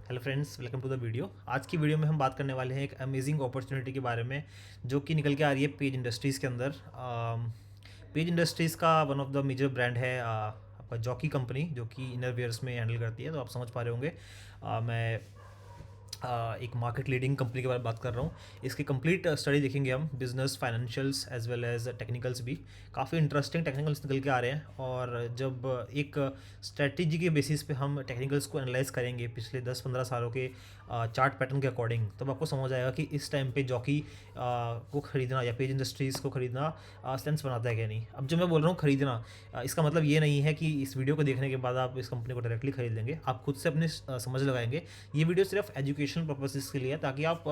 Hello friends, welcome to the video. आज की video में हम बात करने वाले हैं एक अमेजिंग अपॉर्चुनिटी के बारे में जो कि निकल के आ रही है पेज इंडस्ट्रीज़ के अंदर। पेज इंडस्ट्रीज़ का one of the major brand है आपका जॉकी कंपनी, जो कि इनर वेयर्स में हैंडल करती है। तो आप समझ पा रहे होंगे मैं एक मार्केट लीडिंग कंपनी के बारे में बात कर रहा हूँ। इसकी कंप्लीट स्टडी देखेंगे हम, business, financials as well as technicals भी। काफ़ी इंटरेस्टिंग टेक्निकल्स निकल के आ रहे हैं। और जब एक स्ट्रेटजी के बेसिस पे हम टेक्निकल्स को एनालाइज करेंगे पिछले 10-15 सालों के चार्ट पैटर्न के अकॉर्डिंग, तब आपको समझ आएगा कि इस टाइम पे जॉकी को ख़रीदना या पेज इंडस्ट्रीज़ को ख़रीदना सेंस बनाता है क्या नहीं। अब जब मैं बोल रहा हूँ ख़रीदना, इसका मतलब ये नहीं है कि इस वीडियो को देखने के बाद आप इस कंपनी को डायरेक्टली ख़रीद लेंगे। आप खुद से अपनी समझ लगाएंगे। ये वीडियो सिर्फ एजुकेशनल पर्पसेस के लिए है, ताकि आप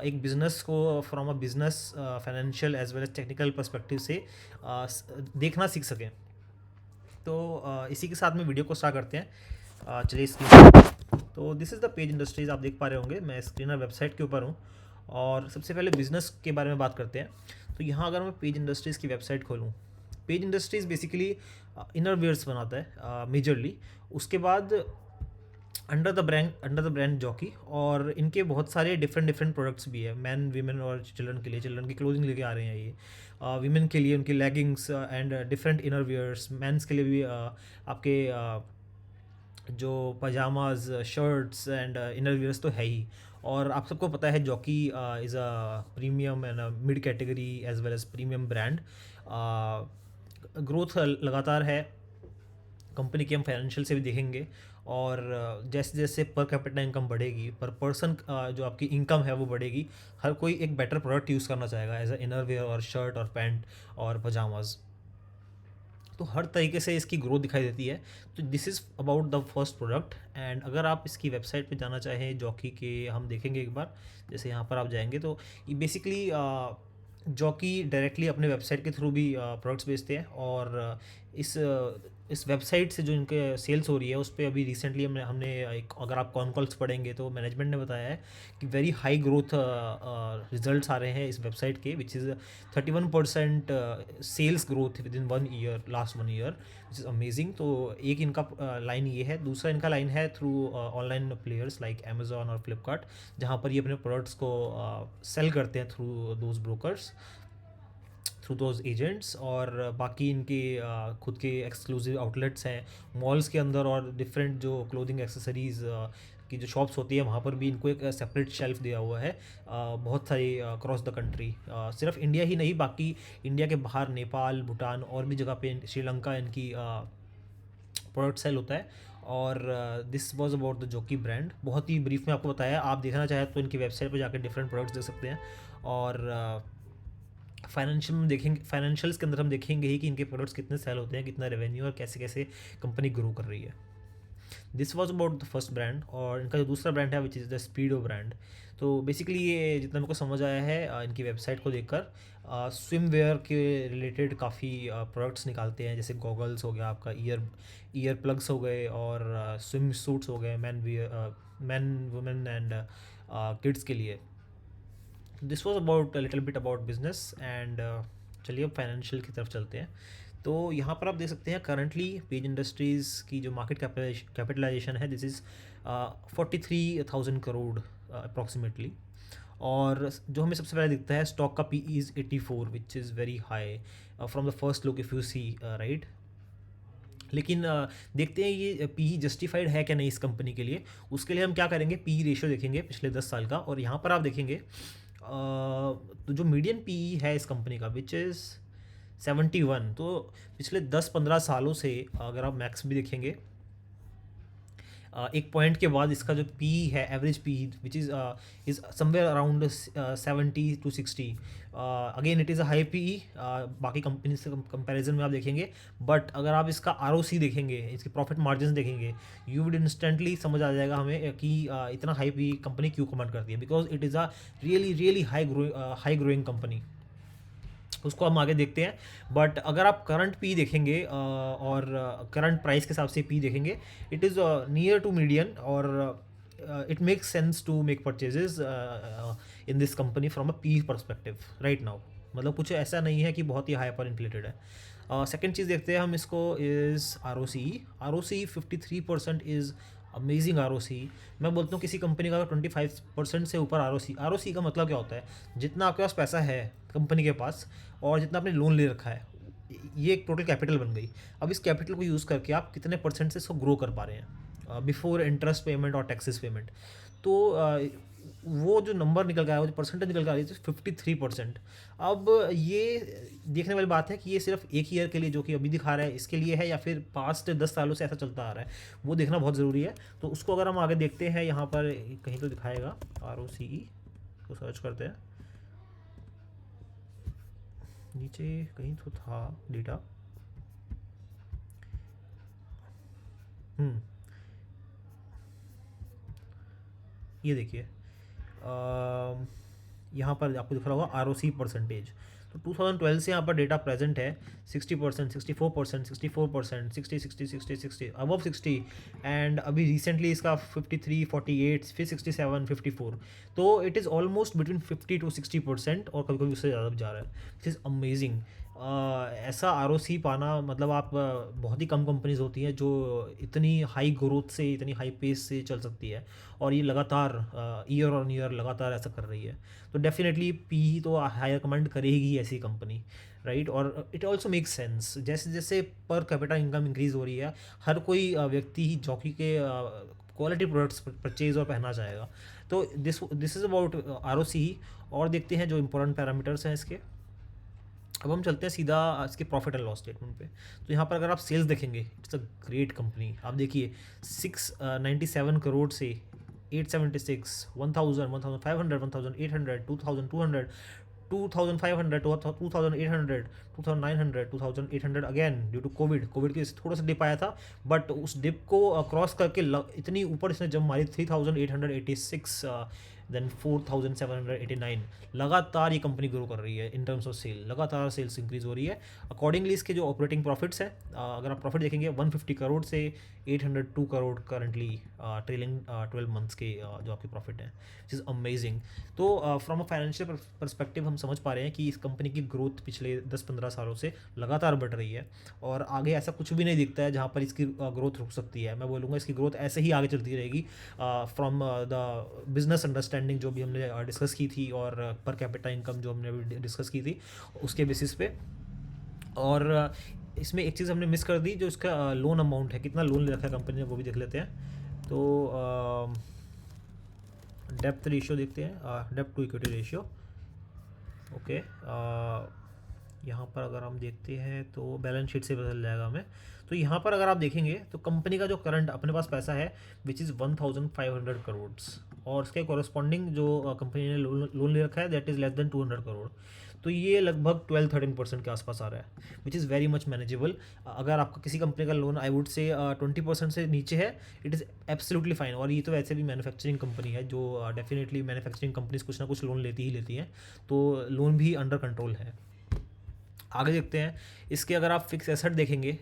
एक बिज़नेस को from a business, financial as well as technical perspective से देखना सीख सकें। तो इसी के साथ में वीडियो को स्टार्ट करते हैं। चलिए स्क्रीन। तो this is the page industries, आप देख पा रहे होंगे। मैं स्क्रीनर वेबसाइट के ऊपर हूँ और सबसे पहले बिज़नेस के बारे में बात करते हैं। तो यहाँ अगर मैं पेज इंडस्ट्रीज़ की वेबसाइट खोलूँ, Page Industries basically inner wears बनाता है मेजरली। उसके बाद अंडर द ब्रांड जॉकी, और इनके बहुत सारे डिफरेंट डिफरेंट प्रोडक्ट्स भी है। मैन, वीमेन और चिल्ड्रन के लिए, चिल्ड्रन की क्लोथिंग लेके आ रहे हैं ये। वीमेन के लिए उनके leggings and different inner wears. Men's के लिए भी आपके जो pajamas, shirts and inner wears तो है ही। और आप सबको पता है Jockey is a premium and mid category as well as premium brand. Growth लगातार है कंपनी की, हम फाइनेंशियल से भी देखेंगे। और जैसे जैसे पर कैपिटा इनकम बढ़ेगी, पर पर्सन जो आपकी इनकम है वो बढ़ेगी, हर कोई एक बेटर प्रोडक्ट यूज़ करना चाहेगा एज अ इनर वेयर और शर्ट और पैंट और पजामाज। तो हर तरीके से इसकी ग्रोथ दिखाई देती है। तो this is about the first product. And अगर आप इसकी वेबसाइट पे जाना चाहें जॉकी के, हम देखेंगे एक बार। जैसे यहाँ पर आप जाएंगे तो ये बेसिकली जॉकी डायरेक्टली अपने वेबसाइट के थ्रू भी प्रोडक्ट्स बेचते हैं। और इस वेबसाइट से जो इनके सेल्स हो रही है उस पर अभी रिसेंटली हमने एक, अगर आप कॉन कॉल्स पढ़ेंगे तो मैनेजमेंट ने बताया है कि वेरी हाई ग्रोथ रिजल्ट्स आ रहे हैं इस वेबसाइट के, which is 31% sales growth within 1 year, last 1 year, which is amazing. तो एक इनका लाइन ये है। दूसरा इनका लाइन है through online players like Amazon और फ्लिपकार्ट, जहाँ पर ये अपने प्रोडक्ट्स को सेल करते हैं through those brokers, through those agents. और बाकी इनके खुद के एक्सक्लूसिव आउटलेट्स हैं मॉल्स के अंदर, और डिफरेंट जो क्लोथिंग एक्सेसरीज़ की जो शॉप्स होती है वहाँ पर भी इनको एक सेपरेट शेल्फ दिया हुआ है बहुत सारी अक्रॉस द कंट्री। सिर्फ इंडिया ही नहीं, बाकी इंडिया के बाहर नेपाल, भूटान और भी जगह पे, श्रीलंका, इनकी प्रोडक्ट सेल होता है। और this was about the jockey brand. बहुत ही ब्रीफ में आपको बताया। आप देखना चाहें तो इनकी वेबसाइट पर जाकर डिफरेंट प्रोडक्ट्स देख सकते हैं। और फाइनेंशियल में देखेंगे, फाइनेंशियल्स के अंदर हम देखेंगे ही कि इनके प्रोडक्ट्स कितने सेल होते हैं, कितना रेवेन्यू, और कैसे कैसे कंपनी ग्रो कर रही है। This was about the first brand. और इनका जो दूसरा ब्रांड है which is the Speedo brand. तो बेसिकली ये जितना मेरे को समझ आया है इनकी वेबसाइट को देखकर, स्विम वेयर के रिलेटेड काफ़ी प्रोडक्ट्स निकालते हैं। जैसे गॉगल्स हो गया आपका, ईयर प्लग्स हो गए, और स्विम सूट्स हो गए man wear, man, women and kids के लिए। This was about little bit about business. And चलिए अब फाइनेंशियल की तरफ चलते हैं। तो यहाँ पर आप देख सकते हैं करंटली पेज इंडस्ट्रीज़ की जो मार्केट कैपिटलाइजेशन है, दिस इज़ 43,000 करोड़ अप्रॉक्सीमेटली। और जो हमें सबसे पहले दिखता है, स्टॉक का P is 84, which is very high from the first look if you see, right. लेकिन देखते हैं ये पी जस्टिफाइड है क्या नहीं इस कंपनी के लिए। उसके लिए हम क्या करेंगे, पी रेशियो देखेंगे पिछले 10 साल का। और यहाँ पर आप देखेंगे तो जो मीडियन पी है इस कंपनी का, विच इज़ 71। तो पिछले 10-15 सालों से अगर आप मैक्स भी देखेंगे, एक पॉइंट के बाद इसका जो पी है, average P, which is somewhere around 70 to 60। Again it is a high P. बाकी कंपनी से कंपैरिजन में आप देखेंगे। बट अगर आप इसका आर देखेंगे, इसके प्रॉफिट मार्जिन देखेंगे, यू वुड इंस्टेंटली समझ आ जाएगा हमें कि इतना हाई पी कंपनी क्यों कमांड करती है, because it is a really really high growing company. उसको हम आगे देखते हैं। बट अगर आप करंट पी देखेंगे और करंट प्राइस के हिसाब से पी देखेंगे, it is near to median. और it makes sense to make purchases in this company from a P perspective right now. मतलब कुछ ऐसा नहीं है कि बहुत ही हाइपर इन्फ्लेटेड है। सेकेंड चीज़ देखते हैं हम इसको, is R O C. R O C 53% is amazing ROC. मैं बोलता हूँ किसी कंपनी का 25% से ऊपर आरओसी, आरओसी का मतलब क्या होता है, जितना आपके पास पैसा है कंपनी के पास और जितना आपने लोन ले रखा है, ये एक टोटल कैपिटल बन गई। अब इस कैपिटल को यूज़ करके आप कितने परसेंट से इसको ग्रो कर पा रहे हैं बिफोर इंटरेस्ट पेमेंट और टैक्सेस पेमेंट। तो वो जो नंबर निकल कर आया, वो जो परसेंटेज निकल कर आ रही थी 53%। अब ये देखने वाली बात है कि ये सिर्फ एक ईयर के लिए जो कि अभी दिखा रहा है इसके लिए है, या फिर पास्ट 10 सालों से ऐसा चलता आ रहा है, वो देखना बहुत ज़रूरी है। तो उसको अगर हम आगे देखते हैं, यहाँ पर कहीं तो दिखाएगा ROCE, को सर्च करते हैं, नीचे कहीं तो था डेटा। हम्म, ये देखिए, यहाँ पर आपको दिख रहा होगा ROC परसेंटेज। तो 2012 से यहाँ पर डेटा प्रेजेंट है, 60%, 64%, 64%, 60, अबव 60, एंड अभी रिसेंटली इसका 53, 48, फिर 67, 54। तो it is almost between 50 to 60%, और कभी कभी उससे ज़्यादा भी जा रहा है, विच इज़ अमेजिंग। ऐसा ROC पाना, मतलब आप बहुत ही कम कंपनीज होती हैं जो इतनी हाई ग्रोथ से, इतनी हाई पेस से चल सकती है, और ये लगातार ईयर ऑन ईयर लगातार ऐसा कर रही है। तो डेफिनेटली पी तो हायर कमांड करेगी ऐसी कंपनी, राइट। और इट ऑल्सो मेक सेंस, जैसे जैसे पर कैपिटा इनकम इंक्रीज़ हो रही है, हर कोई व्यक्ति ही जॉकी के क्वालिटी प्रोडक्ट्स परचेज और पहनना चाहेगा। तो दिस इज़ अबाउट ROC। और देखते हैं जो इंपॉर्टेंट पैरामीटर्स हैं इसके। अब हम चलते हैं सीधा इसके प्रॉफिट एंड लॉस स्टेटमेंट पे। तो यहाँ पर अगर आप सेल्स देखेंगे, इट्स अ ग्रेट कंपनी। आप देखिए 697 करोड़ से 876, 1000, 1500, 1800, 2200, 2500, 2800, 2900, 2800 अगेन ड्यू टू कोविड के थोड़ा सा डिप आया था, बट उस डिप को क्रॉस करके इतनी ऊपर इसने जब मारी 3886, देन 4789। लगातार ये कंपनी ग्रो कर रही है इन टर्म्स ऑफ सेल, लगातार सेल्स इंक्रीज हो रही है। अकॉर्डिंगली इसके जो ऑपरेटिंग प्रॉफिट्स हैं, अगर आप प्रॉफिट देखेंगे 150 करोड़ से 802 करोड़ करंटली ट्रेलिंग 12 मंथ्स के जो आपके प्रॉफिट हैं, विच इज़ अमेजिंग। तो फ्रॉम अ फाइनेंशियल परस्पेक्टिव हम समझ पा रहे हैं कि इस कंपनी की ग्रोथ पिछले 10-15 सालों से लगातार बढ़ रही है, और आगे ऐसा कुछ भी नहीं दिखता है जहाँ पर इसकी ग्रोथ रुक सकती है। मैं बोलूँगा इसकी ग्रोथ ऐसे ही आगे चलती रहेगी फ्रॉम द बिजनेस अंडरस्टैंडिंग जो भी हमने डिस्कस की थी, और पर कैपिटा इनकम जो हमने अभी डिस्कस की थी, उसके बेसिस पे। और इसमें एक चीज़ हमने मिस कर दी, जो इसका लोन अमाउंट है, कितना लोन ले रखा है कंपनी ने, वो भी देख लेते हैं। तो डेप्थ रेशियो देखते हैं, डेप्थ टू इक्विटी रेशियो। ओके, यहाँ पर अगर हम देखते हैं तो बैलेंस शीट से पता चल जाएगा हमें। तो यहाँ पर अगर आप देखेंगे तो कंपनी का जो करंट अपने पास पैसा है विच इज़ 1500 करोड़, और इसके कॉरस्पॉन्डिंग जो कंपनी ने लोन ले रखा है that is less than 200 crore. तो ये लगभग 12-13% के आसपास आ रहा है, which is very much manageable. अगर आपका किसी कंपनी का लोन आई वुड से 20% से नीचे है, इट इज़ एब्सोल्युटली फाइन। और ये तो वैसे भी मैन्युफैक्चरिंग कंपनी है, जो डेफिनेटली मैन्युफैक्चरिंग कंपनीज कुछ ना कुछ लोन लेती ही लेती हैं, तो लोन भी अंडर कंट्रोल है। आगे देखते हैं इसके, अगर आप फिक्स एसेट देखेंगे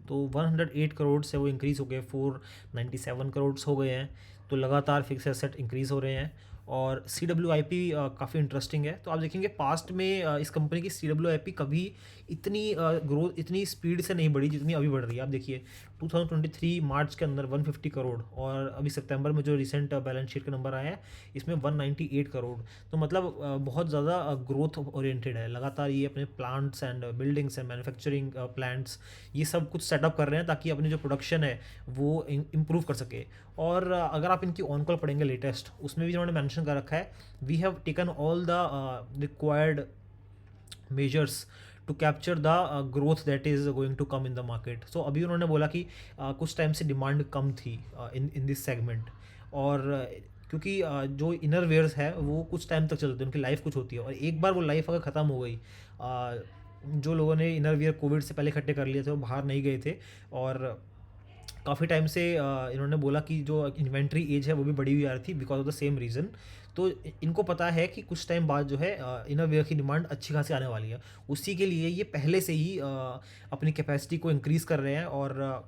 तो 108 करोड़ से वो इंक्रीज़ हो गए 497 करोड़ हो गए हैं। तो लगातार फिक्स एसेट इंक्रीज़ हो रहे हैं। और CWIP काफ़ी इंटरेस्टिंग है। तो आप देखेंगे पास्ट में इस कंपनी की CWIP कभी इतनी ग्रोथ, इतनी स्पीड से नहीं बढ़ी जितनी अभी बढ़ रही है। आप देखिए 2023 मार्च के अंदर 150 करोड़, और अभी सितंबर में जो रिसेंट बैलेंस शीट के नंबर आए हैं इसमें 198 करोड़। तो मतलब बहुत ज़्यादा ग्रोथ ओरिएंटेड है। लगातार ये अपने plants and buildings and manufacturing plants, ये सब कुछ सेटअप कर रहे हैं ताकि अपनी जो प्रोडक्शन है वो इम्प्रूव कर सके। और अगर आप इनकी ऑन कॉल पढ़ेंगे लेटेस्ट, उसमें भी उन्होंने मेंशन कर रखा है, we have taken all the required measures to capture the growth that is going to come in the market. So अभी उन्होंने बोला कि कुछ टाइम से डिमांड कम थी इन दिस सेगमेंट, और क्योंकि जो इनर वेयर्स है वो कुछ टाइम तक चलते हैं, उनकी लाइफ कुछ होती है, और एक बार वो लाइफ अगर ख़त्म हो गई, जो लोगों ने इनर वेयर कोविड से पहले इकट्ठे कर लिए थे वो बाहर नहीं गए थे, और काफ़ी टाइम से इन्होंने बोला कि जो इन्वेंट्री एज है वो भी बढ़ी हुई आ रही थी because of the same reason. तो इनको पता है कि कुछ टाइम बाद जो है इनर वेयर की डिमांड अच्छी खासी आने वाली है, उसी के लिए ये पहले से ही अपनी कैपेसिटी को इंक्रीज़ कर रहे हैं। और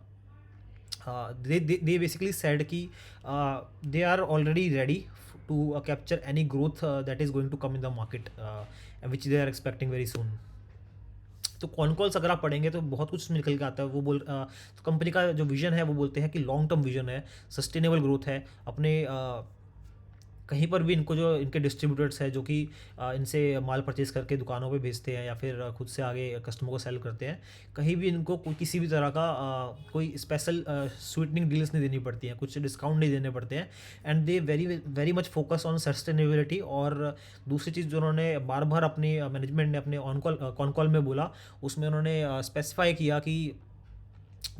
दे बेसिकली सेड कि they are already ready to capture any growth that is going to come in the market which they are expecting very soon. तो कॉन कॉल्स अगर आप पढ़ेंगे तो बहुत कुछ उसमें निकल के आता है। वो तो कंपनी का जो विजन है वो बोलते हैं कि लॉन्ग टर्म विजन है, सस्टेनेबल ग्रोथ है। अपने कहीं पर भी इनको जो इनके डिस्ट्रीब्यूटर्स है जो कि इनसे माल परचेज करके दुकानों पे भेजते हैं या फिर खुद से आगे कस्टमर को सेल करते हैं, कहीं भी इनको कोई किसी भी तरह का कोई स्पेशल स्वीटनिंग डील्स नहीं देनी पड़ती हैं, कुछ डिस्काउंट नहीं देने पड़ते हैं। And they very very much focus on sustainability. और दूसरी चीज़ जो उन्होंने बार बार अपनी मैनेजमेंट ने अपने ऑन कॉल कॉल में बोला, उसमें उन्होंने स्पेसिफाई किया कि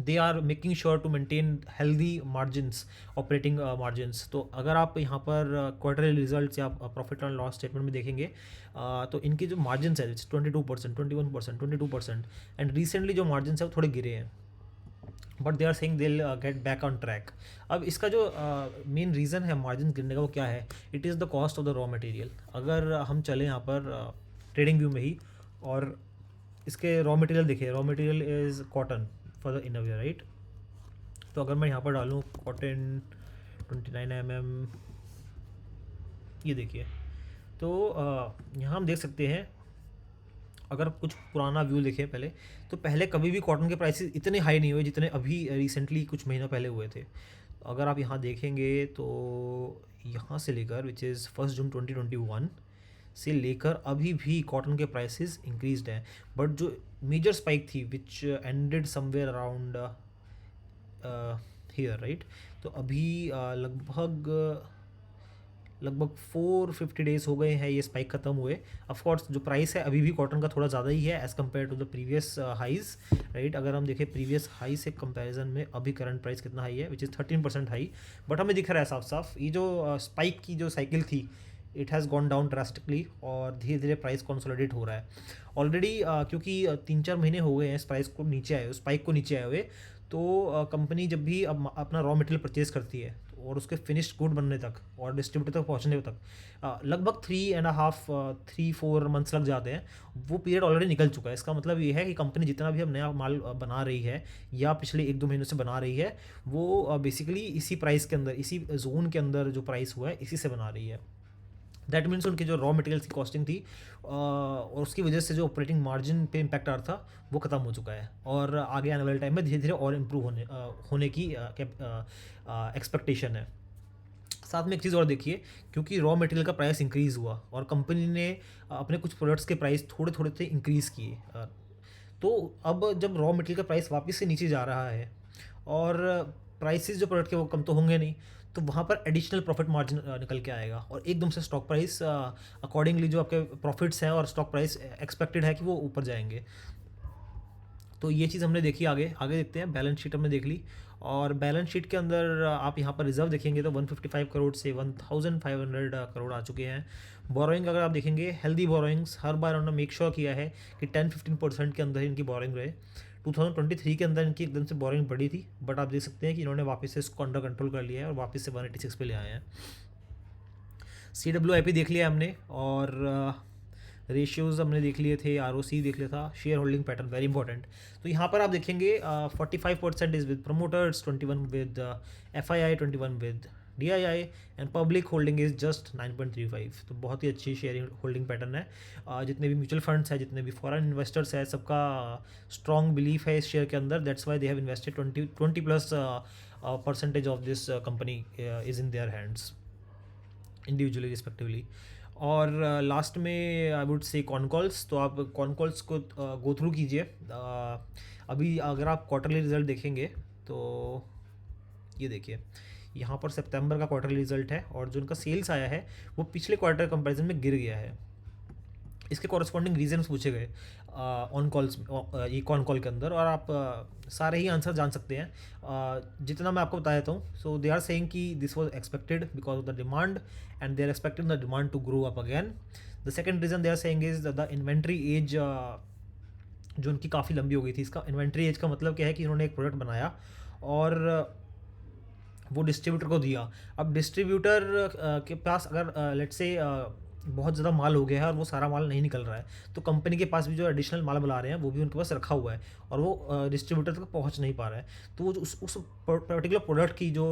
they are making sure to maintain healthy margins, operating margins. तो अगर आप यहाँ पर क्वार्टरली रिजल्ट्स या प्रॉफिट एंड लॉस स्टेटमेंट में देखेंगे तो इनकी जो मार्जिन्स है 22%, 21%, 22%। एंड रिसेंटली जो मार्जिन्स है वो थोड़े गिरे हैं, but they are saying they get back on track. अब इसका जो मेन रीज़न है मार्जिन गिरने का वो क्या है? It is the cost of the raw material. अगर हम चलें यहाँ पर ट्रेडिंग व्यू में ही और इसके रॉ मटेरियल देखिए, raw material is cotton for the innerwear, right? तो अगर मैं यहाँ पर डालूँ कॉटन 29 mm, ये देखिए, तो यहाँ हम देख सकते हैं, अगर कुछ पुराना व्यू देखें पहले, तो पहले कभी भी कॉटन के प्राइसेस इतने हाई नहीं हुए जितने अभी रिसेंटली कुछ महीनों पहले हुए थे। अगर आप यहाँ देखेंगे तो यहाँ से लेकर विच इज़ 1 जून 2021 से लेकर अभी भी कॉटन के प्राइसेस इंक्रीज्ड हैं। बट जो मेजर स्पाइक थी विच ended somewhere around here, right? तो अभी लगभग 450 डेज़ हो गए हैं ये स्पाइक ख़त्म हुए। ऑफ कोर्स जो प्राइस है अभी भी कॉटन का थोड़ा ज़्यादा ही है as compare to the previous highs, right? अगर हम देखें प्रीवियस हाई से कंपैरिजन में अभी करंट प्राइस कितना हाई है, विच इज़ 13% हाई। बट हमें दिख रहा है साफ साफ ये जो स्पाइक की जो साइकिल थी, it has gone down drastically और धीरे धीरे प्राइस कंसोलिडेट हो रहा है ऑलरेडी। क्योंकि 3-4 महीने हो गए हैं इस प्राइस को नीचे आए, स्पाइक को नीचे आए हुए। तो कंपनी जब भी अब अपना रॉ मटेरियल परचेज़ करती है और उसके फिनिश्ड गुड बनने तक और डिस्ट्रीब्यूटर तक पहुंचने तक लगभग 3.5-4 मंथ्स लग जाते हैं। वो पीरियड ऑलरेडी निकल चुका है। इसका मतलब ये है कि कंपनी जितना भी अब नया माल बना रही है या पिछले 1-2 महीनों से बना रही है, वो बेसिकली इसी प्राइस के अंदर, इसी जोन के अंदर जो प्राइस हुआ है इसी से बना रही है। दैट मीन्स उनकी जो रॉ मटेरियल्स की कॉस्टिंग थी और उसकी वजह से जो ऑपरेटिंग मार्जिन पे इम्पैक्ट आ रहा था वो ख़त्म हो चुका है और आगे आने वाले टाइम में धीरे धीरे और इम्प्रूव होने की एक्सपेक्टेशन है। साथ में एक चीज़ और देखिए, क्योंकि रॉ मटेरियल का प्राइस इंक्रीज़ हुआ और कंपनी ने अपने कुछ प्रोडक्ट्स के प्राइस थोड़े थोड़े से इंक्रीज़ किए, तो अब जब रॉ मटेरियल का प्राइस वापस से नीचे जा रहा है और प्राइसेस जो प्रोडक्ट के वो कम तो होंगे नहीं, तो वहाँ पर एडिशनल प्रॉफिट मार्जिन निकल के आएगा और एकदम से स्टॉक प्राइस अकॉर्डिंगली जो आपके प्रॉफिट्स हैं और स्टॉक प्राइस एक्सपेक्टेड है कि वो ऊपर जाएंगे। तो ये चीज़ हमने देखी। आगे आगे देखते हैं। बैलेंस शीट हमने देख ली और बैलेंस शीट के अंदर आप यहाँ पर रिजर्व देखेंगे तो 155 करोड़ से 1500 करोड़ आ चुके हैं। बोरोइंग अगर आप देखेंगे, हेल्दी बोरोइंग्स हर बार उन्होंने मेक श्योर किया है कि 10-15% के अंदर इनकी बोरोइंग रहे। 2023 के अंदर इनकी एकदम से बोरोइंग बढ़ी थी, बट आप देख सकते हैं कि इन्होंने वापस से इसको अंडर कंट्रोल कर लिया है और वापस से 186 पे ले आए हैं। CWIP देख लिया हमने और रेशियोज़ हमने देख लिए थे, ROC देख लिया था, share holding pattern very important. तो यहाँ पर आप देखेंगे 45% is with promoters, 21 with FII, 21 with DII and public holding is just 9.35। तो बहुत ही अच्छी शेयर होल्डिंग पैटर्न है। जितने भी म्यूचुअल फंड्स हैं, जितने भी फॉरेन इन्वेस्टर्स हैं, सबका स्ट्रॉन्ग बिलीफ है इस शेयर के अंदर। That's why they have invested 20+ percentage of this company is in their hands individually respectively. और लास्ट में I would say con calls. तो आप कॉन कॉल्स को गो थ्रू कीजिए। अभी अगर आप क्वार्टरली रिजल्ट देखेंगे तो ये देखिए, यहाँ पर सितंबर का क्वार्टरली रिजल्ट है और जो उनका सेल्स आया है वो पिछले क्वार्टर कंपैरिजन में गिर गया है। इसके कॉरस्पॉन्डिंग रीजन्स पूछे गए ऑन कॉल्स, ये कॉन कॉल के अंदर, और आप सारे ही आंसर जान सकते हैं जितना मैं आपको बता देता हूँ। सो दे आर सेइंग कि this was expected because of the demand and they are expecting the demand to grow up again. The second reason they are saying is the inventory as जो उनकी काफ़ी लंबी हो गई थी। इसका inventory as का मतलब क्या है कि उन्होंने एक प्रोडक्ट बनाया और वो डिस्ट्रीब्यूटर को दिया। अब डिस्ट्रीब्यूटर के पास अगर लेट्स से बहुत ज़्यादा माल हो गया है और वो सारा माल नहीं निकल रहा है, तो कंपनी के पास भी जो एडिशनल माल बुला रहे हैं वो भी उनके पास रखा हुआ है और वो डिस्ट्रीब्यूटर तक पहुंच नहीं पा रहा है। तो वो जो उस पर्टिकुलर प्रोडक्ट की जो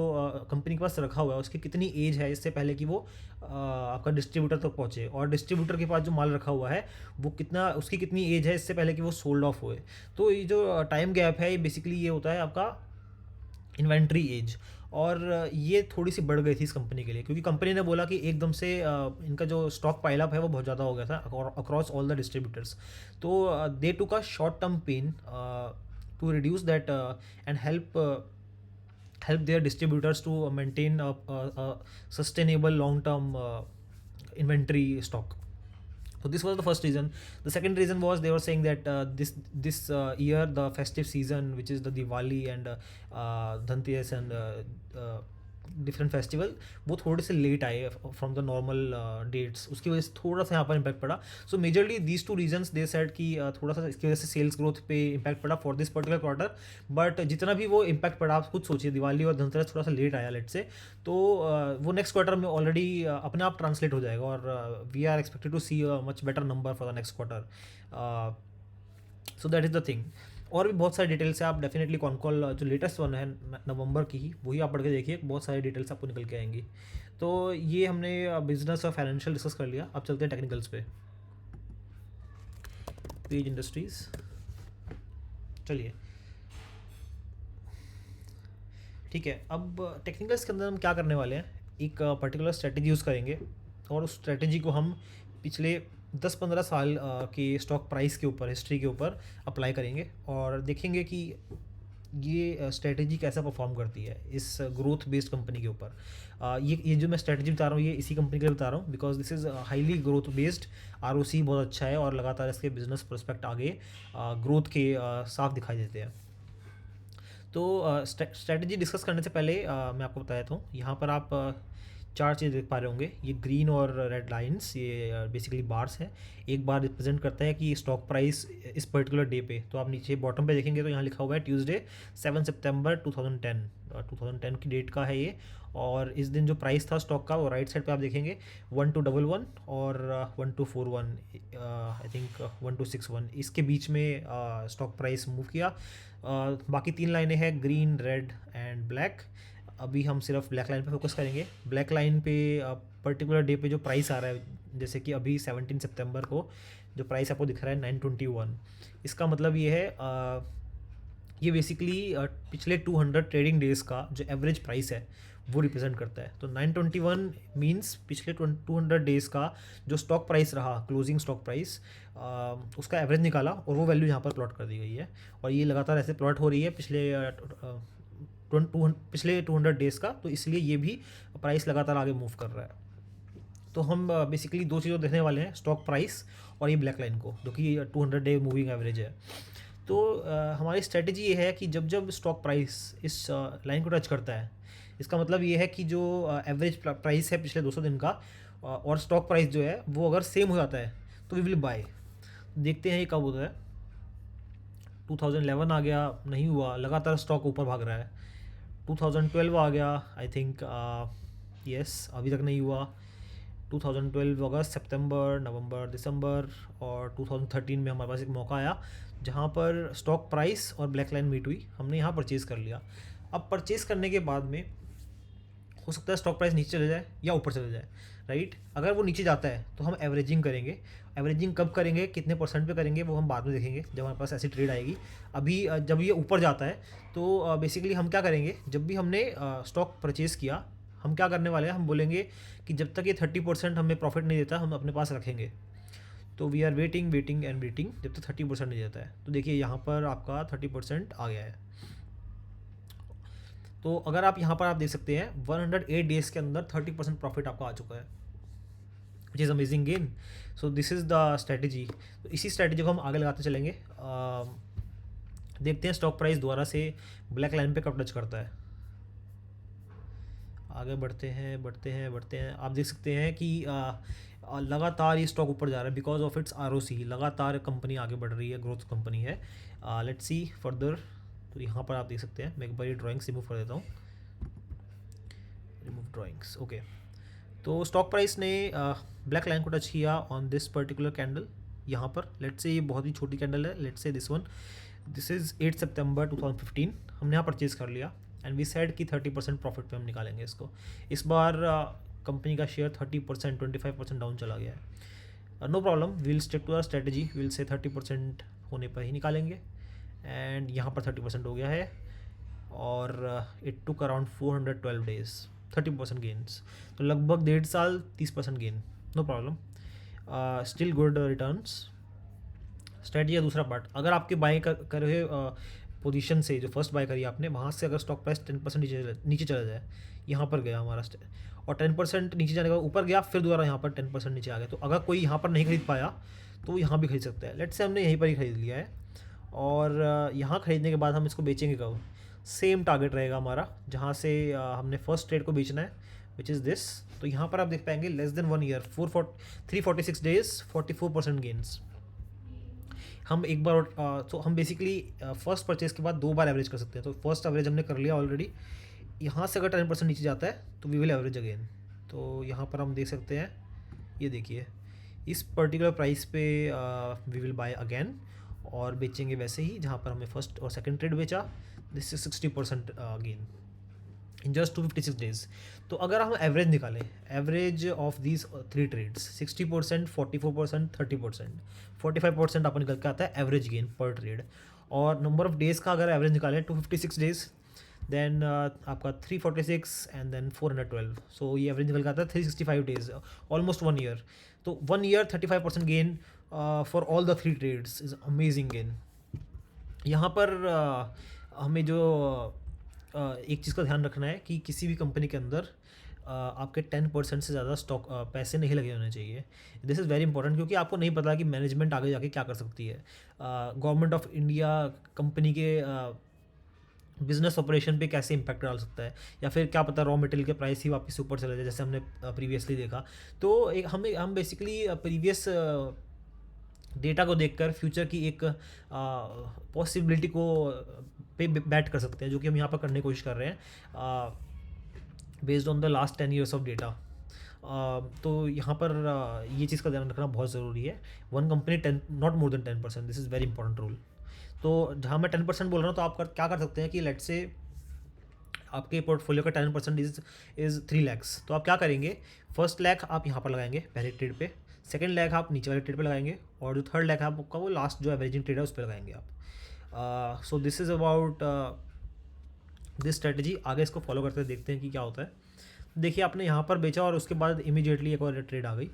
कंपनी के पास रखा हुआ है उसकी कितनी एज है इससे पहले कि वो आपका डिस्ट्रीब्यूटर तक पहुंचे, और डिस्ट्रीब्यूटर के पास जो माल रखा हुआ है वो कितना, उसकी कितनी एज है इससे पहले कि वो सोल्ड ऑफ हुए। तो ये जो टाइम गैप है ये बेसिकली ये होता है आपका इन्वेंट्री एज। और ये थोड़ी सी बढ़ गई थी इस कंपनी के लिए, क्योंकि कंपनी ने बोला कि एकदम से इनका जो स्टॉक पाइल अप है वो बहुत ज़्यादा हो गया था अक्रॉस ऑल द डिस्ट्रीब्यूटर्स। तो they took a short term pain to reduce that and help their distributors to maintain a sustainable long term inventory stock. So this was the first reason. The second reason was they were saying that this year the festive season, which is the Diwali and Dhanteras and different festival, वो थोड़े से late आए from the normal dates, उसकी वजह से थोड़ा सा यहाँ पर इम्पैक्ट पड़ा। सो majorly these two reasons they said कि थोड़ा सा इसकी वजह से सेल्स ग्रोथ पे इम्पैक्ट पड़ा for this particular quarter. But जितना भी वो इम्पैक्ट पड़ा आप खुद सोचिए, दिवाली और धनतेरस थोड़ा सा लेट आया लेट से, तो वो नेक्स्ट क्वार्टर में ऑलरेडी अपने आप ट्रांसलेट हो जाएगा और we are expected to see a much better number for the next quarter. So that is the thing. और भी बहुत सारी डिटेल्स है, आप डेफिनेटली कॉनकॉल जो लेटेस्ट वन है नवंबर की ही वही आप पढ़ के देखिए, बहुत सारी डिटेल्स आपको निकल के आएंगी। तो ये हमने बिजनेस और फाइनेंशियल डिस्कस कर लिया, अब चलते हैं टेक्निकल्स पे। पेज इंडस्ट्रीज, चलिए ठीक है। अब टेक्निकल्स के अंदर हम क्या करने वाले हैं, एक पर्टिकुलर स्ट्रेटेजी यूज़ करेंगे और उस स्ट्रेटेजी को हम पिछले 10-15 साल के स्टॉक प्राइस के ऊपर, हिस्ट्री के ऊपर अप्लाई करेंगे और देखेंगे कि ये स्ट्रेटेजी कैसा परफॉर्म करती है इस ग्रोथ बेस्ड कंपनी के ऊपर। ये जो मैं स्ट्रेटेजी बता रहा हूँ ये इसी कंपनी के लिए बता रहा हूँ because this is highly growth based, ROC बहुत अच्छा है और लगातार इसके बिजनेस प्रोस्पेक्ट आगे ग्रोथ के साफ दिखाई देते हैं। तो स्ट्रेटजी डिस्कस करने से पहले मैं आपको बता देता हूँ, यहाँ पर आप चार चीज़ देख पा रहे होंगे, ये ग्रीन और रेड लाइंस ये बेसिकली बार्स हैं। एक बार रिप्रेजेंट करता है कि स्टॉक प्राइस इस पर्टिकुलर डे पे, तो आप नीचे बॉटम पे देखेंगे तो यहाँ लिखा हुआ है ट्यूसडे 7 सितंबर 2010 की डेट का है ये। और इस दिन जो प्राइस था स्टॉक का वो राइट साइड पे आप देखेंगे 1211 और 1241, आई थिंक 1261, इसके बीच में स्टॉक प्राइस मूव किया। बाकी तीन लाइनें हैं ग्रीन, रेड एंड ब्लैक। अभी हम सिर्फ ब्लैक लाइन पे फोकस करेंगे। ब्लैक लाइन पे पर्टिकुलर डे पे जो प्राइस आ रहा है, जैसे कि अभी 17 सितंबर को जो प्राइस आपको दिख रहा है 921, इसका मतलब ये है ये बेसिकली पिछले 200 ट्रेडिंग डेज़ का जो एवरेज प्राइस है वो रिप्रेजेंट करता है। तो 921 मींस पिछले 200 डेज़ का जो स्टॉक प्राइस रहा, क्लोजिंग स्टॉक प्राइस, उसका एवरेज निकाला और वो वैल्यू यहाँ पर प्लॉट कर दी गई है। और ये लगातार ऐसे प्लॉट हो रही है पिछले 200 डेज़ का, तो इसलिए ये भी प्राइस लगातार आगे मूव कर रहा है। तो हम बेसिकली दो चीज़ों देखने वाले हैं, स्टॉक प्राइस और ये ब्लैक लाइन को, जो कि 200 डे मूविंग एवरेज है। तो हमारी स्ट्रेटेजी ये है कि जब जब स्टॉक प्राइस इस लाइन को टच करता है, इसका मतलब ये है कि जो एवरेज प्राइस है पिछले 200 दिन का और स्टॉक प्राइस जो है वो अगर सेम हो जाता है तो वी विल बाय। देखते हैं ये कब होता है। 2011 आ गया, नहीं हुआ, लगातार स्टॉक ऊपर भाग रहा है। 2012 आ गया, आई थिंक यस, अभी तक नहीं हुआ। 2012 अगस्त, सितंबर, नवंबर, दिसंबर, और 2013 में हमारे पास एक मौका आया जहाँ पर स्टॉक प्राइस और ब्लैक लाइन मीट हुई, हमने यहाँ परचेज़ कर लिया। अब परचेज़ करने के बाद में हो सकता है स्टॉक प्राइस नीचे चले जाए या ऊपर चले जाए, राइट। अगर वो नीचे जाता है तो हम एवरेजिंग करेंगे। एवरेजिंग कब करेंगे, कितने परसेंट पे करेंगे, वो हम बाद में देखेंगे जब हमारे पास ऐसी ट्रेड आएगी। अभी जब ये ऊपर जाता है तो बेसिकली हम क्या करेंगे, जब भी हमने स्टॉक परचेज़ किया हम क्या करने वाले हैं, हम बोलेंगे कि जब तक ये 30% हमें प्रॉफिट नहीं देता हम अपने पास रखेंगे। तो we are waiting waiting and waiting जब तक 30% नहीं देता है। तो देखिए यहाँ पर आपका 30% आ गया है। तो अगर आप यहाँ पर आप देख सकते हैं 108 डेज़ के अंदर 30% प्रॉफिट आपका आ चुका है, which is amazing gain. So this is the strategy. तो इसी स्ट्रेटेजी को हम आगे लगाते चलेंगे। देखते हैं स्टॉक प्राइस दोबारा से ब्लैक लाइन पे कब टच करता है। आगे बढ़ते हैं बढ़ते हैं बढ़ते हैं। आप देख सकते हैं कि लगातार ये स्टॉक ऊपर जा रहा है बिकॉज ऑफ इट्स ROC। लगातार कंपनी आगे बढ़ रही है, ग्रोथ कंपनी है। Let's see further. तो यहाँ पर आप देख सकते हैं, मैं एक बार ये ड्राइंग्स रिमूव कर देता हूँ, रिमूव ड्राइंग्स, ओके। तो स्टॉक प्राइस ने ब्लैक लाइन को टच किया ऑन दिस पर्टिकुलर कैंडल यहाँ पर। लेट्स से ये बहुत ही छोटी कैंडल है, let's say this one, this is 8 सितंबर 2015, हमने यहाँ परचेज़ कर लिया एंड वी सेड कि 30% प्रॉफिट पे हम निकालेंगे इसको। इस बार कंपनी का शेयर 30% 25% डाउन चला गया है। No problem, we'll stick to the strategy, we'll से 30% होने पर ही निकालेंगे एंड यहाँ पर 30% हो गया है और it took around 412 days, 30% gains, तो लगभग 1.5 साल 30% gain, no problem, still good returns. Strategy है दूसरा पार्ट, अगर आपके बाई कर रहे पोजीशन से जो फर्स्ट बाय करी आपने वहाँ से अगर स्टॉक प्राइस 10% नीचे चला जाए, यहाँ पर गया हमारा और 10% नीचे जाने के बाद ऊपर गया, फिर दोबारा यहाँ पर 10% नीचे आ गया, तो अगर कोई यहाँ पर नहीं खरीद पाया तो यहाँ भी खरीद सकता है। लेट्स से हमने यहीं पर ही खरीद लिया है और यहाँ खरीदने के बाद हम इसको बेचेंगे कब, सेम टारगेट रहेगा हमारा जहाँ से हमने फर्स्ट ट्रेड को बेचना है, विच इज़ दिस। तो यहाँ पर आप देख पाएंगे less than 1 year 346 days 44% gains. हम एक बार तो हम बेसिकली फर्स्ट परचेज के बाद 2 बार एवरेज कर सकते हैं, तो फर्स्ट एवरेज हमने कर लिया ऑलरेडी। यहाँ से अगर 10% नीचे जाता है तो वी विल एवरेज अगेन। तो यहाँ पर हम देख सकते हैं, ये देखिए इस पर्टिकुलर प्राइस पे वी विल बाय अगेन और बेचेंगे वैसे ही जहाँ पर हमें फर्स्ट और सेकंड ट्रेड बेचा। This is 60% gain in just 256 days. तो अगर हम एवरेज निकालें, एवरेज ऑफ दीज 3 ट्रेड्स 60%, 44%, 30%, 45% आपको निकल के आता है एवरेज गेन पर ट्रेड। और नंबर ऑफ डेज़ का अगर एवरेज निकालें 256 डेज, देन आपका 346 एंड देन 412, सो ये एवरेज निकल के आता है 365 डेज, ऑलमोस्ट 1 ईयर। तो 1 year 35% gain for all the 3 trades is amazing gain. यहाँ पर हमें जो एक चीज़ का ध्यान रखना है कि किसी भी कंपनी के अंदर आपके 10% से ज़्यादा स्टॉक पैसे नहीं लगे होने चाहिए। दिस इज़ वेरी इंपॉर्टेंट, क्योंकि आपको नहीं पता कि मैनेजमेंट आगे जाके क्या कर सकती है। गवर्नमेंट ऑफ इंडिया कंपनी के बिजनेस ऑपरेशन पे कैसे इम्पैक्ट डाल सकता है, या फिर क्या पता रॉ मटेरियल के प्राइस ही वापस ऊपर चले जाए, जैसे हमने प्रीवियसली देखा। तो एक हम बेसिकली प्रीवियस डेटा को देखकर फ्यूचर की एक पॉसिबिलिटी को पे बैट कर सकते हैं, जो कि हम यहाँ पर करने की कोशिश कर रहे हैं based on the last 10 years of data. तो यहाँ पर ये चीज़ का ध्यान रखना बहुत ज़रूरी है। One company 10 not more than 10%, this is very important rule. तो जहाँ मैं 10% बोल रहा हूँ, तो आप क्या कर सकते हैं कि लेट्स से आपके पोर्टफोलियो का 10% इज़ 3 लैक्स, तो आप क्या करेंगे, फर्स्ट लैख आप यहाँ पर लगाएंगे पहले ट्रेड पे, सेकंड लैख आप नीचे वाले ट्रेड पे लगाएंगे, और जो थर्ड लैख है आपका वो लास्ट जो एवरेजिंग ट्रेड है उस पर लगाएंगे आप। सो this is about this strategy. आगे इसको फॉलो करते देखते हैं कि क्या होता है। देखिए आपने यहाँ पर बेचा और उसके बाद इमीडिएटली एक और ट्रेड आ गई।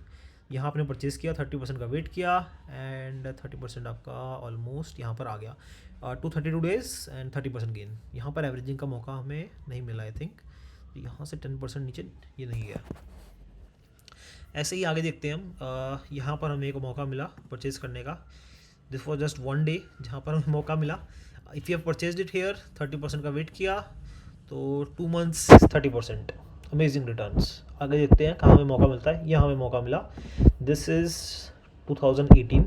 यहाँ आपने परचेज़ किया, 30% का वेट किया एंड 30% आपका ऑलमोस्ट यहाँ पर आ गया 232 डेज एंड 30% गेन। यहाँ पर एवरेजिंग का मौका हमें नहीं मिला आई थिंक, यहाँ से 10% नीचे ये नहीं गया। ऐसे ही आगे देखते हैं हम। यहाँ पर हमें एक मौका मिला परचेज़ करने का, दिस वॉज जस्ट 1 डे जहाँ पर हमें मौका मिला। If you have purchased it here, 30% का वेट किया, तो 2 मंथ्स 30%, अमेजिंग रिटर्न्स। आगे देखते हैं कहाँ हमें मौका मिलता है। यहाँ हमें मौका मिला, दिस इज़ 2018।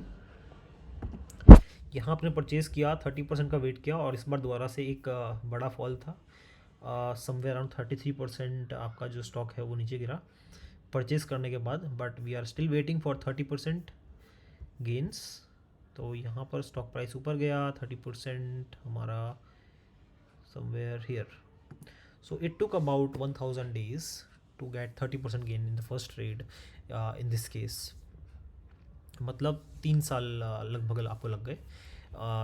यहाँ आपने परचेज़ किया, 30% का वेट किया और इस बार दोबारा से एक बड़ा फॉल था, समवेयर अराउंड 33% आपका जो स्टॉक है वो नीचे गिरा परचेज़ करने के बाद, but we are still waiting for 30% gains. तो यहाँ पर स्टॉक प्राइस ऊपर गया, 30% हमारा somewhere here. So it took about 1000 days to get 30% gain in the first trade in this case, मतलब 3 साल लगभग आपको लग गए।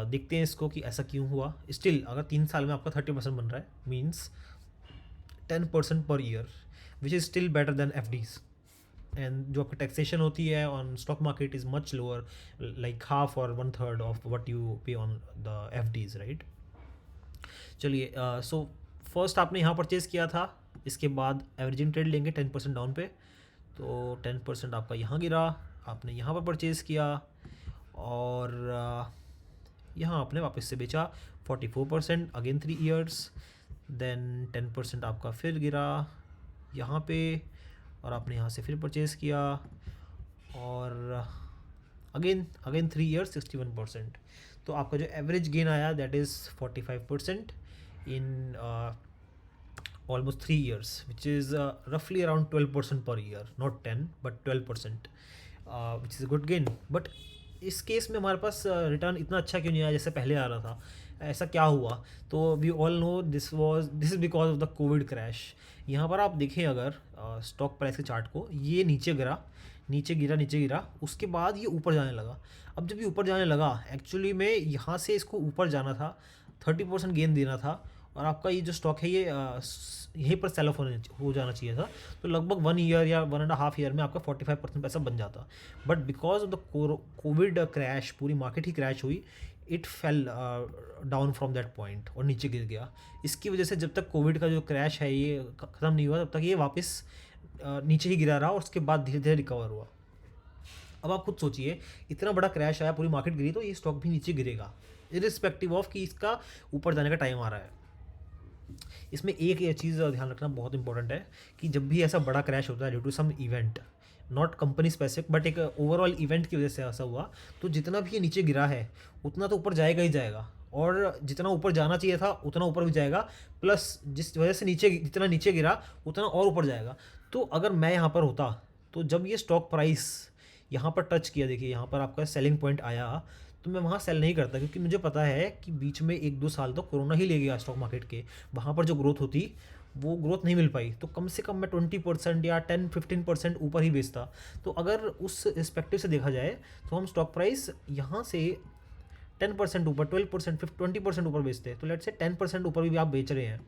देखते हैं इसको कि ऐसा क्यों हुआ। स्टिल अगर 3 साल में आपका 30% बन रहा है, means 10% per year, which is still better than FDs। And जो आपकी टैक्सेशन होती है on stock market is much lower, like half और 1/3 ऑफ व्हाट यू पे ऑन द FDs, राइट। चलिए, सो फर्स्ट आपने यहाँ परचेज़ किया था, इसके बाद एवरेजिंग ट्रेड लेंगे 10% डाउन पे, तो 10% आपका यहाँ गिरा, आपने यहाँ पर परचेज़ किया और यहाँ आपने वापस से बेचा 44% अगेन 3 ईयर्स, देन 10% आपका फिर गिरा यहाँ पे और आपने यहाँ से फिर परचेज़ किया और अगेन 3 ईयर्स 61%। तो आपका जो एवरेज गेन आया that is 45% in almost 3 years, which is roughly around 12% per year, not 10 but 12%, which is a good gain. But इस केस में हमारे पास रिटर्न इतना अच्छा क्यों नहीं आया जैसे पहले आ रहा था? ऐसा क्या हुआ? तो we all know this is because of the COVID crash. यहाँ पर आप देखें अगर स्टॉक प्राइस के चार्ट को, ये नीचे गिरा, नीचे गिरा, उसके बाद ये ऊपर जाने लगा। अब जब ये ऊपर जाने लगा, एक्चुअली में यहाँ से इसको ऊपर जाना था, 30% गेन देना था, और आपका ये जो स्टॉक है ये यहीं पर सेल ऑफ हो जाना चाहिए था। तो लगभग 1 ईयर या 1.5 ईयर में आपका 45% पैसा बन जाता। But because of the COVID crash, पूरी मार्केट ही क्रैश हुई, it fell down from that point और नीचे गिर गया। इसकी वजह से जब तक कोविड का जो क्रैश है ये ख़त्म नहीं हुआ, तब तक ये वापस नीचे ही गिरा रहा, और उसके बाद धीरे धीरे रिकवर हुआ। अब आप खुद सोचिए, इतना बड़ा क्रैश आया, पूरी मार्केट गिरी, तो ये स्टॉक भी नीचे गिरेगा इरिस्पेक्टिव ऑफ कि इसका ऊपर जाने का टाइम आ रहा है। इसमें एक ये चीज़ ध्यान रखना बहुत इंपॉर्टेंट है कि जब भी ऐसा बड़ा क्रैश होता है due to some event, not company specific but एक ओवरऑल इवेंट की वजह से ऐसा हुआ, तो जितना भी ये नीचे गिरा है उतना तो ऊपर जाएगा ही जाएगा, और जितना ऊपर जाना चाहिए था उतना ऊपर भी जाएगा, प्लस जिस वजह से जितना नीचे गिरा उतना और ऊपर जाएगा। तो अगर मैं यहाँ पर होता, तो जब ये स्टॉक प्राइस यहाँ पर टच किया, देखिए यहाँ पर आपका सेलिंग पॉइंट आया, तो मैं वहाँ सेल नहीं करता, क्योंकि मुझे पता है कि बीच में 1-2 साल तो कोरोना ही ले गया स्टॉक मार्केट के। वहाँ पर जो ग्रोथ होती वो ग्रोथ नहीं मिल पाई, तो कम से कम मैं 20% या 10-15% ऊपर ही बेचता। तो अगर उस रिस्पेक्टिव से देखा जाए तो हम स्टॉक प्राइस यहाँ से 10% ऊपर, 12%, 20% ऊपर बेचते हैं, तो लेट्स से 10% ऊपर भी आप बेच रहे हैं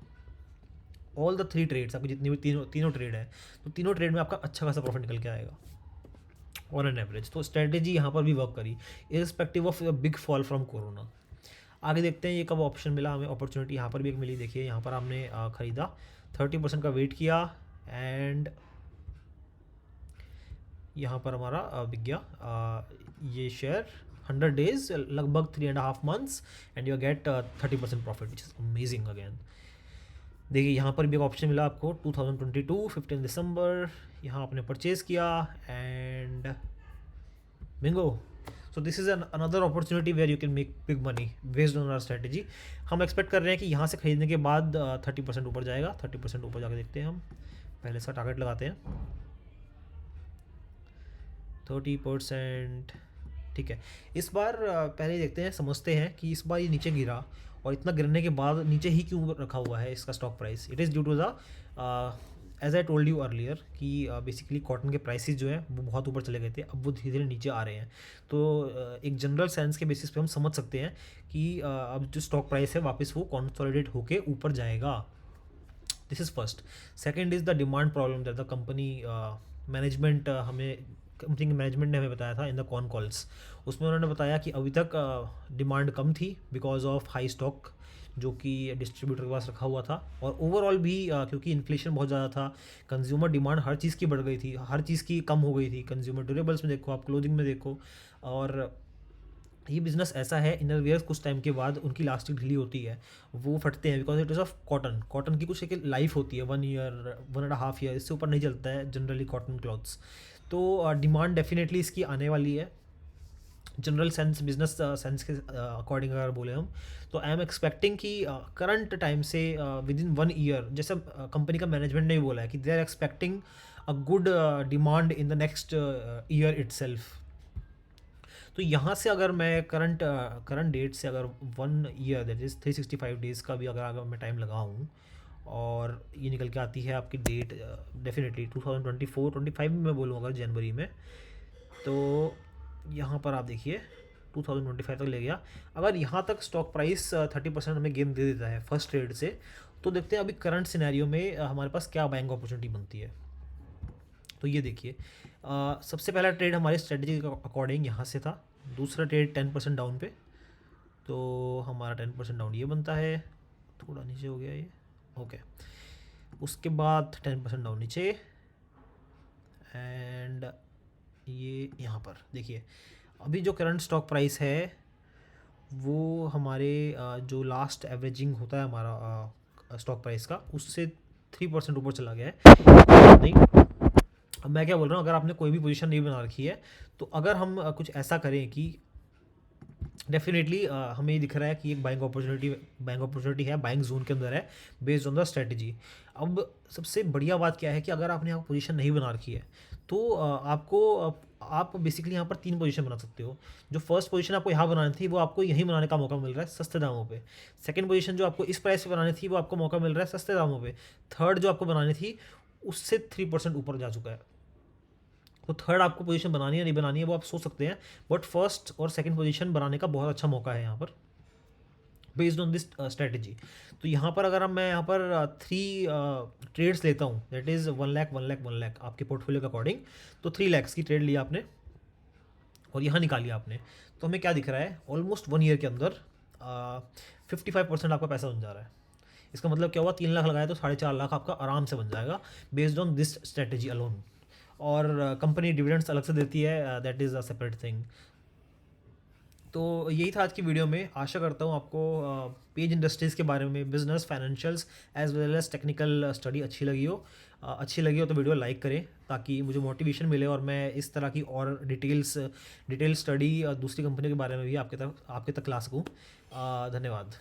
ऑल द 3 ट्रेड्स, आपकी जितनी भी तीनों ट्रेड है, तो तीनों ट्रेड में आपका अच्छा खासा प्रॉफिट निकल के आएगा ऑन एन एवरेज। तो स्ट्रेटेजी यहाँ पर भी वर्क करी irrespective of big fall from corona. आगे देखते हैं ये कब ऑप्शन मिला हमें, अपॉर्चुनिटी यहाँ पर भी एक मिली। देखिए यहाँ पर हमने ख़रीदा, 30% का वेट किया, एंड यहाँ पर हमारा बिक गया ये शेयर 100 डेज, लगभग 3.5 months, and you get 30% profit, which is amazing again. देखिए यहाँ पर भी एक ऑप्शन मिला आपको 2022 15 दिसंबर, यहाँ आपने परचेज़ किया, and bingo. So this is another opportunity where you can make big money based on our strategy. हम एक्सपेक्ट कर रहे हैं कि यहाँ से खरीदने के बाद 30% ऊपर जाएगा। 30% ऊपर जाकर देखते हैं, हम पहले इसका टारगेट लगाते हैं 30%। ठीक है, इस बार पहले देखते हैं, समझते हैं कि इस बार ये नीचे गिरा, और इतना गिरने के बाद नीचे ही क्यों रखा हुआ है इसका stock price. It is due to the as I told you earlier कि बेसिकली कॉटन के प्राइसेस जो हैं वो बहुत ऊपर चले गए थे, अब वो धीरे धीरे नीचे आ रहे हैं। तो एक जनरल सेंस के बेसिस पे हम समझ सकते हैं कि अब जो स्टॉक प्राइस है वापस वो कंसोलिडेट होके ऊपर जाएगा। This is first. Second is the demand problem that the company management company के मैनेजमेंट ने हमें बताया था इन द कॉन कॉल्स। उसमें उन्होंने बताया कि अभी तक डिमांड कम थी बिकॉज ऑफ हाई स्टॉक जो कि डिस्ट्रीब्यूटर के पास रखा हुआ था, और ओवरऑल भी क्योंकि इन्फ्लेशन बहुत ज़्यादा था, कंज्यूमर डिमांड हर चीज़ की बढ़ गई थी, हर चीज़ की कम हो गई थी। कंज्यूमर ड्यूरेबल्स में देखो, आप क्लोथिंग में देखो, और ये बिज़नेस ऐसा है, इनर वेयर्स कुछ टाइम के बाद उनकी लास्टिंग ढीली होती है, वो फटते हैं because it is of cotton की कुछ एक लाइफ होती है 1 ईयर 1.5 ईयर, इससे ऊपर नहीं चलता है जनरली कॉटन क्लॉथ्स। तो डिमांड डेफिनेटली इसकी आने वाली है जनरल सेंस, बिजनेस सेंस के अकॉर्डिंग अगर बोले हम, तो आई एम एक्सपेक्टिंग कि करंट टाइम से विद इन 1 ईयर, जैसे कंपनी का मैनेजमेंट ने भी बोला है कि they are expecting a good demand in the next year itself. तो यहाँ से अगर मैं करंट डेट से अगर 1 ईयर दैट इज़ 365 डेज़ का भी अगर मैं टाइम लगाऊँ, और ये निकल के आती है आपकी डेट डेफिनेटली 2024-25 में मैं बोलूँ अगर जनवरी में, तो यहाँ पर आप देखिए 2025 तक ले गया। अगर यहाँ तक स्टॉक प्राइस 30% हमें गेन दे देता है फर्स्ट ट्रेड से, तो देखते हैं अभी करंट सिनेरियो में हमारे पास क्या बाइंग अपॉर्चुनिटी बनती है। तो ये देखिए, सबसे पहला ट्रेड हमारे स्ट्रेटजी के अकॉर्डिंग यहाँ से था, दूसरा ट्रेड 10% डाउन पे, तो हमारा 10% डाउन ये बनता है, थोड़ा नीचे हो गया ये, ओके। उसके बाद 10% डाउन नीचे, एंड ये यहाँ पर देखिए अभी जो करंट स्टॉक प्राइस है वो हमारे जो लास्ट एवरेजिंग होता है हमारा स्टॉक प्राइस का, उससे 3% ऊपर चला गया है। नहीं, अब मैं क्या बोल रहा हूँ, अगर आपने कोई भी पोजीशन नहीं बना रखी है, तो अगर हम कुछ ऐसा करें कि डेफिनेटली हमें ये दिख रहा है कि एक बाइंग अपॉर्चुनिटी है, बाइंग जोन के अंदर है, बेस्ड ऑन द स्ट्रेटजी। अब सबसे बढ़िया बात क्या है कि अगर आपने यहाँ पोजीशन नहीं बना रखी है तो आप बेसिकली यहाँ पर 3 पोजीशन बना सकते हो। जो फर्स्ट पोजीशन आपको यहाँ बनानी थी वो आपको यहीं बनाने का मौका मिल रहा है सस्ते दामों पे। सेकंड पोजीशन जो आपको इस प्राइस पे बनानी थी वो आपको मौका मिल रहा है सस्ते दामों पे। थर्ड जो आपको बनानी थी उससे 3% ऊपर जा चुका है। तो थर्ड आपको पोजीशन बनानी है नहीं बनानी है वो आप सोच सकते हैं, बट फर्स्ट और सेकंड पोजीशन बनाने का बहुत अच्छा मौका है यहाँ पर, बेस्ड ऑन दिस स्ट्रेटजी। तो यहाँ पर अगर मैं यहाँ पर 3 ट्रेड्स लेता हूँ, दैट इज़ 1 लाख 1 लाख 1 लाख आपके पोर्टफोलियो के अकॉर्डिंग, तो 3 लैक्स की ट्रेड लिया आपने और यहाँ निकाली आपने, तो हमें क्या दिख रहा है, ऑलमोस्ट 1 ईयर के अंदर 55% आपका पैसा बन जा रहा है। इसका मतलब क्या हुआ, 3 लाख लगाया तो 4.5 लाख आपका आराम से बन जाएगा, based on this strategy alone. और कंपनी डिविडेंड्स अलग से देती है, that is a separate thing. तो यही था आज की वीडियो में। आशा करता हूँ आपको पेज इंडस्ट्रीज़ के बारे में, business, financials as well as technical study अच्छी लगी हो। अच्छी लगी हो तो वीडियो लाइक करें ताकि मुझे मोटिवेशन मिले और मैं इस तरह की और डिटेल स्टडी दूसरी कंपनियों के बारे में भी आपके तक ला सकूँ। धन्यवाद।